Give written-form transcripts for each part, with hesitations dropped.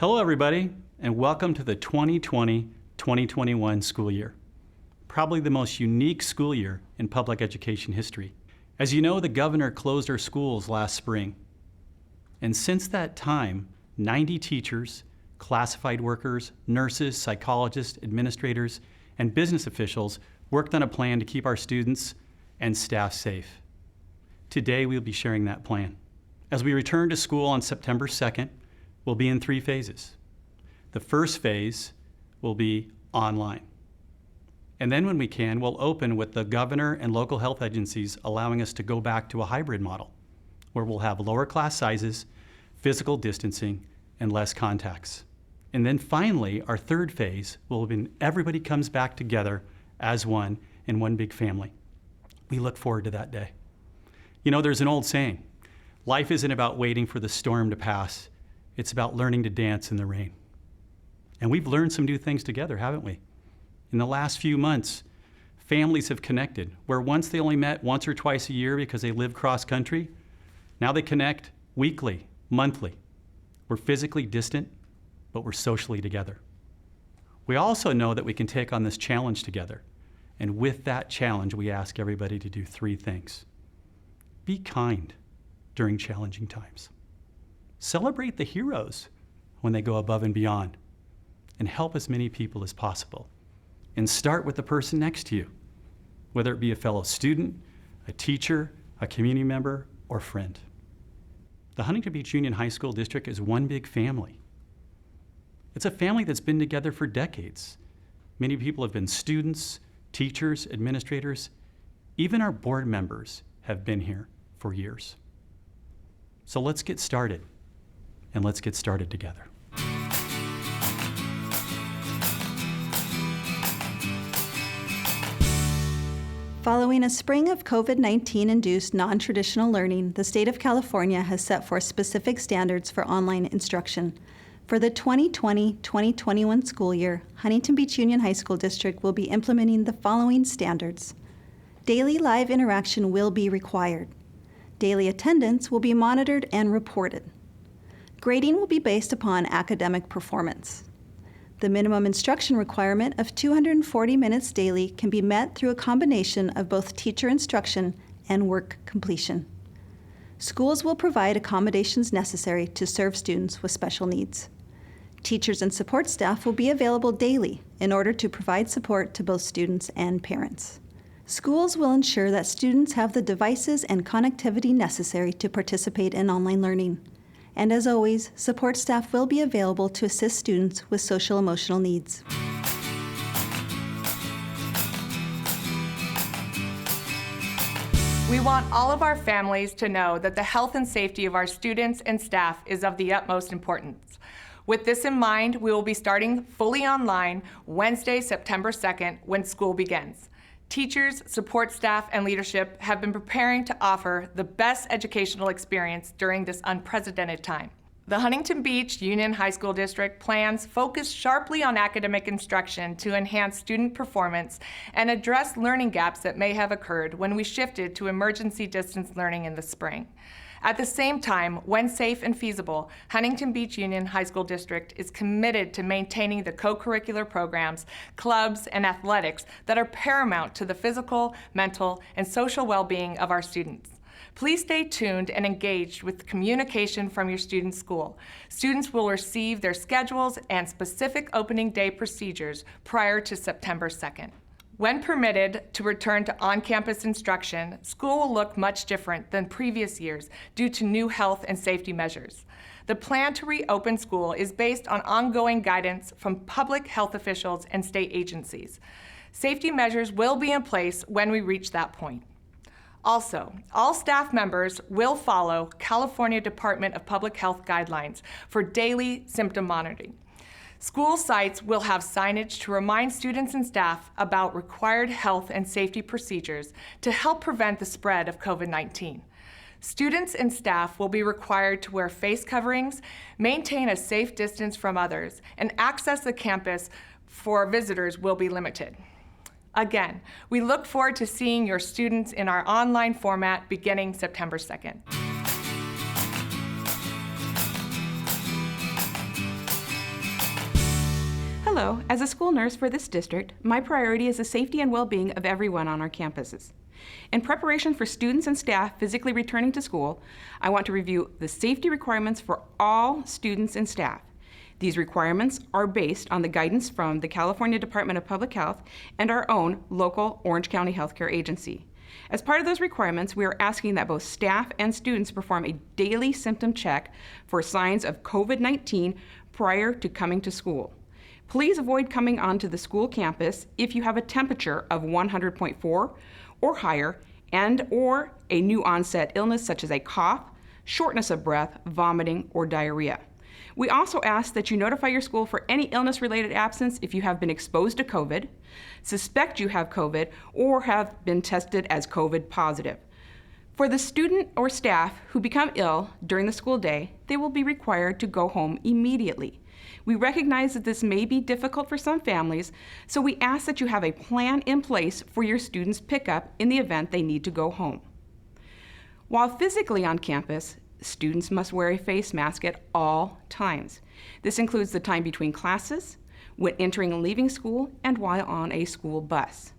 Hello everybody, and welcome to the 2020-2021 school year. Probably the most unique school year in public education history. As you know, the governor closed our schools last spring. And since that time, 90 teachers, classified workers, nurses, psychologists, administrators, and business officials worked on a plan to keep our students and staff safe. Today, we'll be sharing that plan. As we return to school on September 2nd, we'll be in 3 phases. The first phase will be online. And then when we can, we'll open with the governor and local health agencies allowing us to go back to a hybrid model where we'll have lower class sizes, physical distancing, and less contacts. And then finally, our third phase will be everybody comes back together as one in one big family. We look forward to that day. You know, there's an old saying, life isn't about waiting for the storm to pass. It's about learning to dance in the rain. And we've learned some new things together, haven't we? In the last few months, families have connected, where once they only met once or twice a year because they live cross-country, now they connect weekly, monthly. We're physically distant, but we're socially together. We also know that we can take on this challenge together. And with that challenge, we ask everybody to do 3 things. Be kind during challenging times. Celebrate the heroes when they go above and beyond, and help as many people as possible. And start with the person next to you, whether it be a fellow student, a teacher, a community member, or friend. The Huntington Beach Union High School District is one big family. It's a family that's been together for decades. Many people have been students, teachers, administrators, even our board members have been here for years. So let's get started. And let's get started together. Following a spring of COVID-19-induced non-traditional learning, the state of California has set forth specific standards for online instruction. For the 2020-2021 school year, Huntington Beach Union High School District will be implementing the following standards. Daily live interaction will be required. Daily attendance will be monitored and reported. Grading will be based upon academic performance. The minimum instruction requirement of 240 minutes daily can be met through a combination of both teacher instruction and work completion. Schools will provide accommodations necessary to serve students with special needs. Teachers and support staff will be available daily in order to provide support to both students and parents. Schools will ensure that students have the devices and connectivity necessary to participate in online learning. And as always, support staff will be available to assist students with social-emotional needs. We want all of our families to know that the health and safety of our students and staff is of the utmost importance. With this in mind, we will be starting fully online Wednesday, September 2nd, when school begins. Teachers, support staff, and leadership have been preparing to offer the best educational experience during this unprecedented time. The Huntington Beach Union High School District plans focus sharply on academic instruction to enhance student performance and address learning gaps that may have occurred when we shifted to emergency distance learning in the spring. At the same time, when safe and feasible, Huntington Beach Union High School District is committed to maintaining the co-curricular programs, clubs, and athletics that are paramount to the physical, mental, and social well-being of our students. Please stay tuned and engaged with communication from your student's school. Students will receive their schedules and specific opening day procedures prior to September 2nd. When permitted to return to on-campus instruction, school will look much different than previous years due to new health and safety measures. The plan to reopen school is based on ongoing guidance from public health officials and state agencies. Safety measures will be in place when we reach that point. Also, all staff members will follow California Department of Public Health guidelines for daily symptom monitoring. School sites will have signage to remind students and staff about required health and safety procedures to help prevent the spread of COVID-19. Students and staff will be required to wear face coverings, maintain a safe distance from others, and access the campus for visitors will be limited. Again, we look forward to seeing your students in our online format beginning September 2nd. Hello, as a school nurse for this district, my priority is the safety and well-being of everyone on our campuses. In preparation for students and staff physically returning to school, I want to review the safety requirements for all students and staff. These requirements are based on the guidance from the California Department of Public Health and our own local Orange County Healthcare Agency. As part of those requirements, we are asking that both staff and students perform a daily symptom check for signs of COVID-19 prior to coming to school. Please avoid coming onto the school campus if you have a temperature of 100.4 or higher and/or a new onset illness such as a cough, shortness of breath, vomiting, or diarrhea. We also ask that you notify your school for any illness-related absence if you have been exposed to COVID, suspect you have COVID, or have been tested as COVID positive. For the student or staff who become ill during the school day, they will be required to go home immediately. We recognize that this may be difficult for some families, so we ask that you have a plan in place for your students' pickup in the event they need to go home. While physically on campus, students must wear a face mask at all times. This includes the time between classes, when entering and leaving school, and while on a school bus.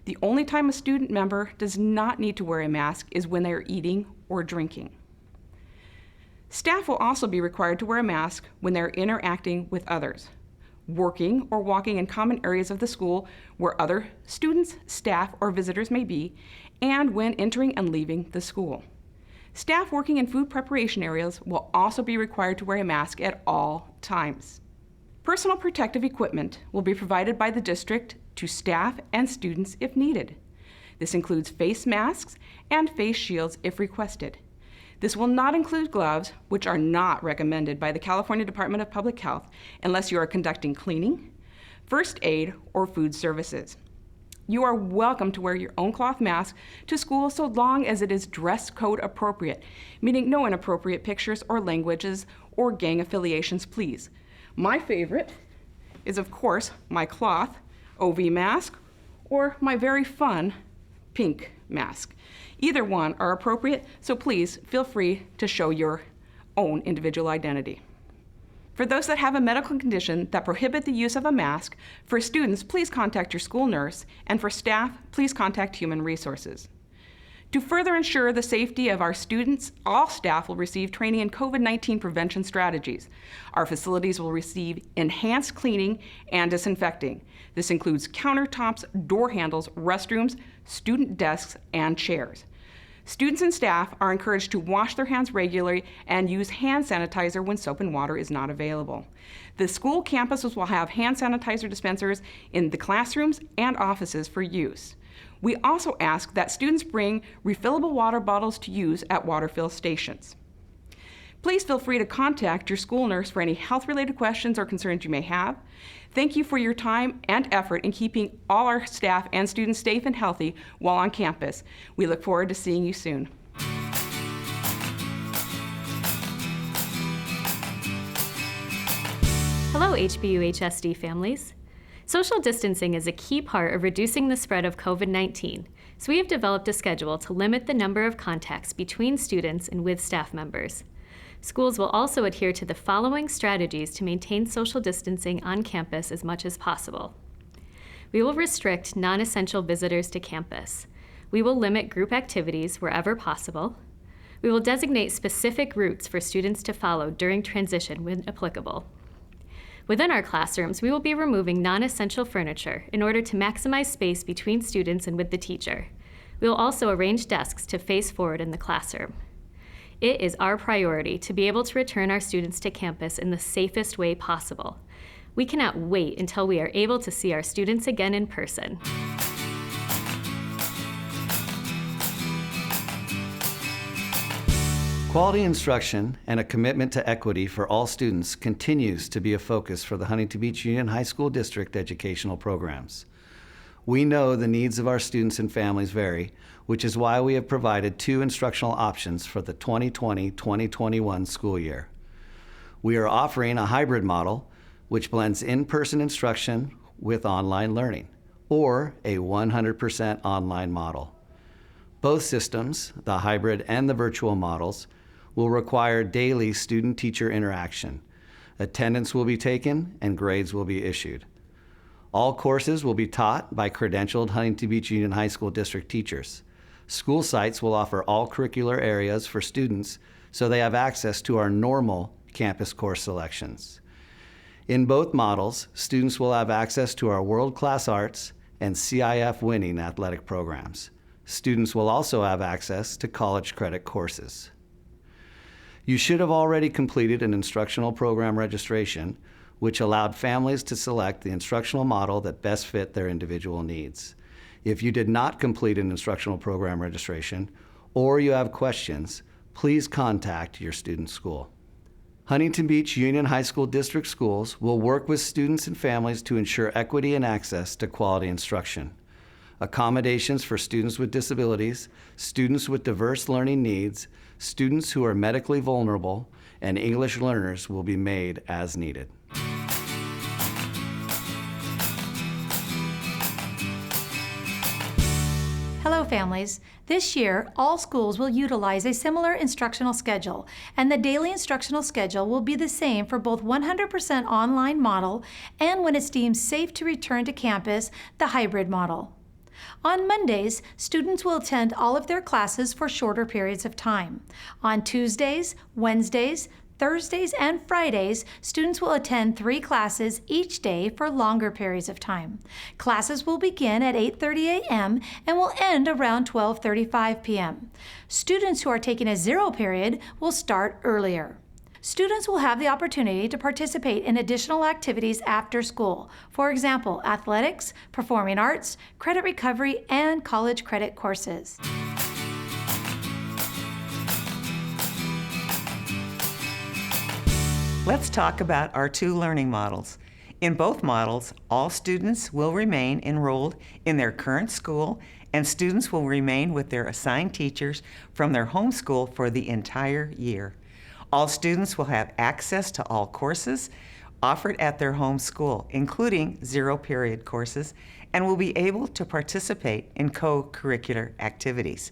The only time a student member does not need to wear a mask is when they are eating or drinking. Staff will also be required to wear a mask when they're interacting with others, working or walking in common areas of the school where other students, staff, or visitors may be, and when entering and leaving the school. Staff working in food preparation areas will also be required to wear a mask at all times. Personal protective equipment will be provided by the district to staff and students if needed. This includes face masks and face shields if requested. This will not include gloves, which are not recommended by the California Department of Public Health unless you are conducting cleaning, first aid, or food services. You are welcome to wear your own cloth mask to school so long as it is dress code appropriate, meaning no inappropriate pictures or languages or gang affiliations, please. My favorite is, of course, my cloth OV mask or my very fun pink mask. Either one are appropriate, so please feel free to show your own individual identity. For those that have a medical condition that prohibit the use of a mask, for students, please contact your school nurse, and for staff, please contact Human Resources. To further ensure the safety of our students, all staff will receive training in COVID-19 prevention strategies. Our facilities will receive enhanced cleaning and disinfecting. This includes countertops, door handles, restrooms, student desks, and chairs. Students and staff are encouraged to wash their hands regularly and use hand sanitizer when soap and water is not available. The school campuses will have hand sanitizer dispensers in the classrooms and offices for use. We also ask that students bring refillable water bottles to use at water fill stations. Please feel free to contact your school nurse for any health-related questions or concerns you may have. Thank you for your time and effort in keeping all our staff and students safe and healthy while on campus. We look forward to seeing you soon. Hello, HBUHSD families. Social distancing is a key part of reducing the spread of COVID-19, so we have developed a schedule to limit the number of contacts between students and with staff members. Schools will also adhere to the following strategies to maintain social distancing on campus as much as possible. We will restrict non-essential visitors to campus. We will limit group activities wherever possible. We will designate specific routes for students to follow during transition when applicable. Within our classrooms, we will be removing non-essential furniture in order to maximize space between students and with the teacher. We will also arrange desks to face forward in the classroom. It is our priority to be able to return our students to campus in the safest way possible. We cannot wait until we are able to see our students again in person. Quality instruction and a commitment to equity for all students continues to be a focus for the Huntington Beach Union High School District educational programs. We know the needs of our students and families vary, which is why we have provided 2 instructional options for the 2020-2021 school year. We are offering a hybrid model, which blends in-person instruction with online learning, or a 100% online model. Both systems, the hybrid and the virtual models, will require daily student-teacher interaction, Attendance will be taken and grades will be issued. All courses will be taught by credentialed Huntington Beach Union High School District teachers. School sites will offer all curricular areas for students so they have access to our normal campus course selections. In both models, students will have access to our world-class arts and CIF winning athletic programs. Students will also have access to college credit courses. You should have already completed an instructional program registration, which allowed families to select the instructional model that best fit their individual needs. If you did not complete an instructional program registration, or you have questions, please contact your student's school. Huntington Beach Union High School District schools will work with students and families to ensure equity and access to quality instruction. Accommodations for students with disabilities, students with diverse learning needs, students who are medically vulnerable, and English learners will be made as needed. Hello, families. This year, all schools will utilize a similar instructional schedule, and the daily instructional schedule will be the same for both 100% online model and, when it's deemed safe to return to campus, the hybrid model. On Mondays, students will attend all of their classes for shorter periods of time. On Tuesdays, Wednesdays, Thursdays, and Fridays, students will attend 3 classes each day for longer periods of time. Classes will begin at 8:30 a.m. and will end around 12:35 p.m. Students who are taking a 0 period will start earlier. Students will have the opportunity to participate in additional activities after school. For example, athletics, performing arts, credit recovery, and college credit courses. Let's talk about our 2 learning models. In both models, all students will remain enrolled in their current school, and students will remain with their assigned teachers from their home school for the entire year. All students will have access to all courses offered at their home school, including 0 period courses, and will be able to participate in co-curricular activities.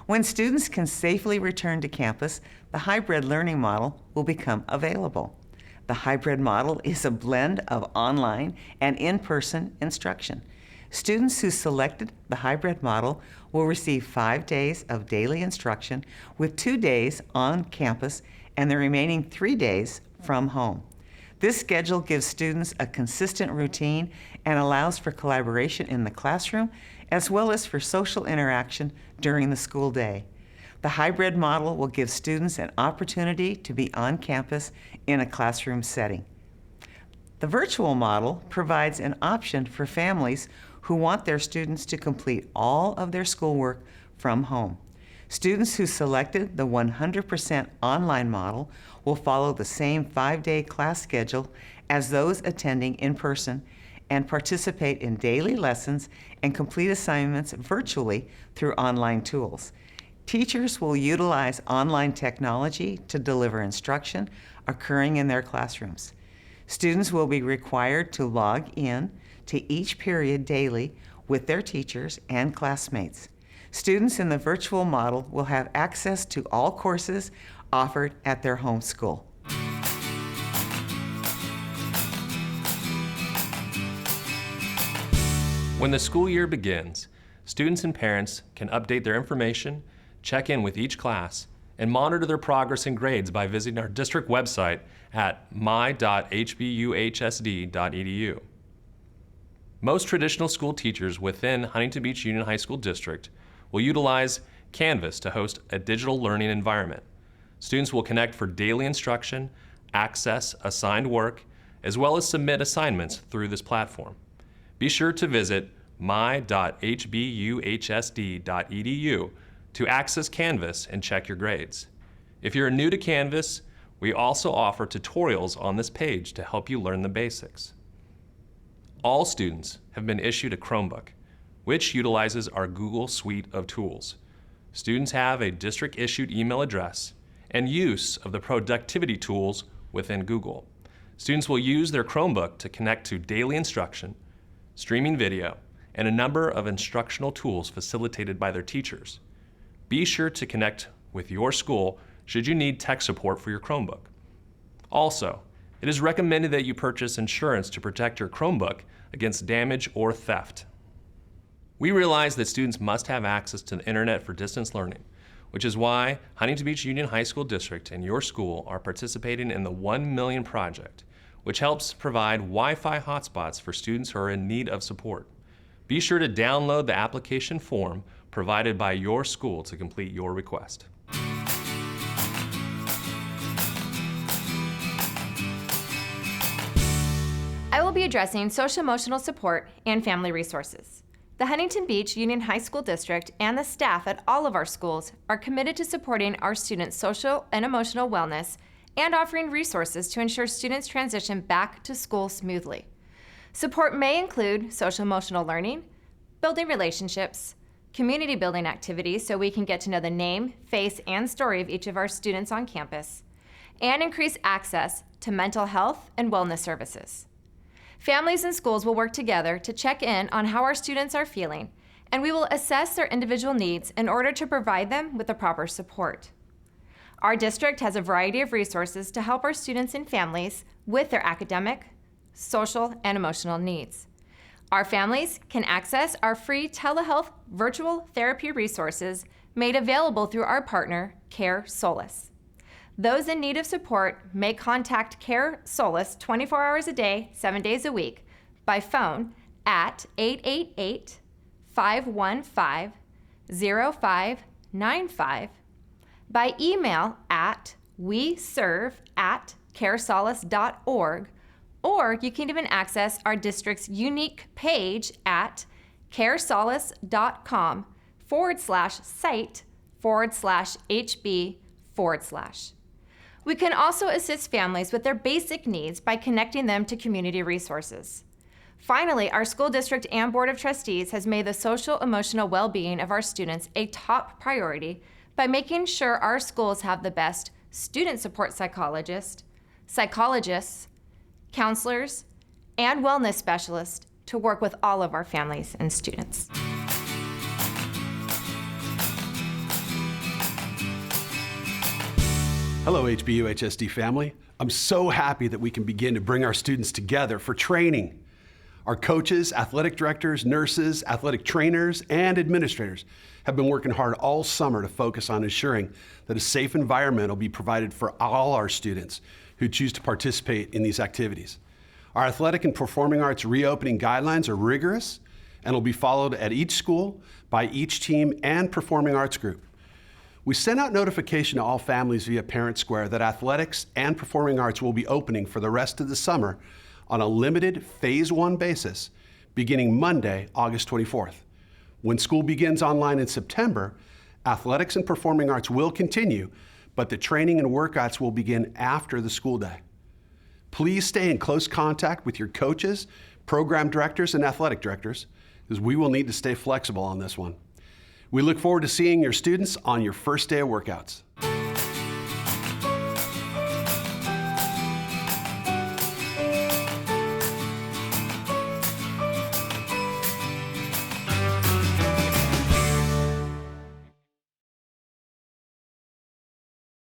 When students can safely return to campus, the hybrid learning model will become available. The hybrid model is a blend of online and in-person instruction. Students who selected the hybrid model will receive 5 days of daily instruction with 2 days on campus and the remaining 3 days from home. This schedule gives students a consistent routine and allows for collaboration in the classroom as well as for social interaction during the school day. The hybrid model will give students an opportunity to be on campus in a classroom setting. The virtual model provides an option for families who want their students to complete all of their schoolwork from home. Students who selected the 100% online model will follow the same 5-day class schedule as those attending in person and participate in daily lessons and complete assignments virtually through online tools. Teachers will utilize online technology to deliver instruction occurring in their classrooms. Students will be required to log in to each period daily with their teachers and classmates. Students in the virtual model will have access to all courses offered at their home school. When the school year begins, students and parents can update their information, check in with each class, and monitor their progress and grades by visiting our district website at my.hbuhsd.edu. Most traditional school teachers within Huntington Beach Union High School District will utilize Canvas to host a digital learning environment. Students will connect for daily instruction, access assigned work, as well as submit assignments through this platform. Be sure to visit my.hbuhsd.edu to access Canvas and check your grades. If you're new to Canvas, we also offer tutorials on this page to help you learn the basics. All students have been issued a Chromebook, which utilizes our Google suite of tools. Students have a district-issued email address and use of the productivity tools within Google. Students will use their Chromebook to connect to daily instruction, streaming video, and a number of instructional tools facilitated by their teachers. Be sure to connect with your school should you need tech support for your Chromebook. Also, It is recommended that you purchase insurance to protect your Chromebook against damage or theft. We realize that students must have access to the internet for distance learning, which is why Huntington Beach Union High School District and your school are participating in the 1 Million Project, which helps provide Wi-Fi hotspots for students who are in need of support. Be sure to download the application form provided by your school to complete your request. I will be addressing social-emotional support and family resources. The Huntington Beach Union High School District and the staff at all of our schools are committed to supporting our students' social and emotional wellness and offering resources to ensure students transition back to school smoothly. Support may include social-emotional learning, building relationships, community building activities so we can get to know the name, face, and story of each of our students on campus, and increase access to mental health and wellness services. Families and schools will work together to check in on how our students are feeling, and we will assess their individual needs in order to provide them with the proper support. Our district has a variety of resources to help our students and families with their academic, social, and emotional needs. Our families can access our free telehealth virtual therapy resources made available through our partner, Care Solace. Those in need of support may contact Care Solace 24 hours a day, 7 days a week by phone at 888-515-0595, by email at weserve@caresolace.org, or you can even access our district's unique page at caresolace.com/site/HB/. We can also assist families with their basic needs by connecting them to community resources. Finally, our school district and Board of Trustees has made the social-emotional well-being of our students a top priority by making sure our schools have the best student support psychologists, counselors, and wellness specialists to work with all of our families and students. Hello, HBUHSD family. I'm so happy that we can begin to bring our students together for training. Our coaches, athletic directors, nurses, athletic trainers, and administrators have been working hard all summer to focus on ensuring that a safe environment will be provided for all our students who choose to participate in these activities. Our athletic and performing arts reopening guidelines are rigorous and will be followed at each school by each team and performing arts group. We sent out notification to all families via Parent Square that athletics and performing arts will be opening for the rest of the summer on a limited Phase 1 basis beginning Monday, August 24th. When school begins online in September, athletics and performing arts will continue, but the training and workouts will begin after the school day. Please stay in close contact with your coaches, program directors, and athletic directors, because we will need to stay flexible on this one. We look forward to seeing your students on your first day of workouts.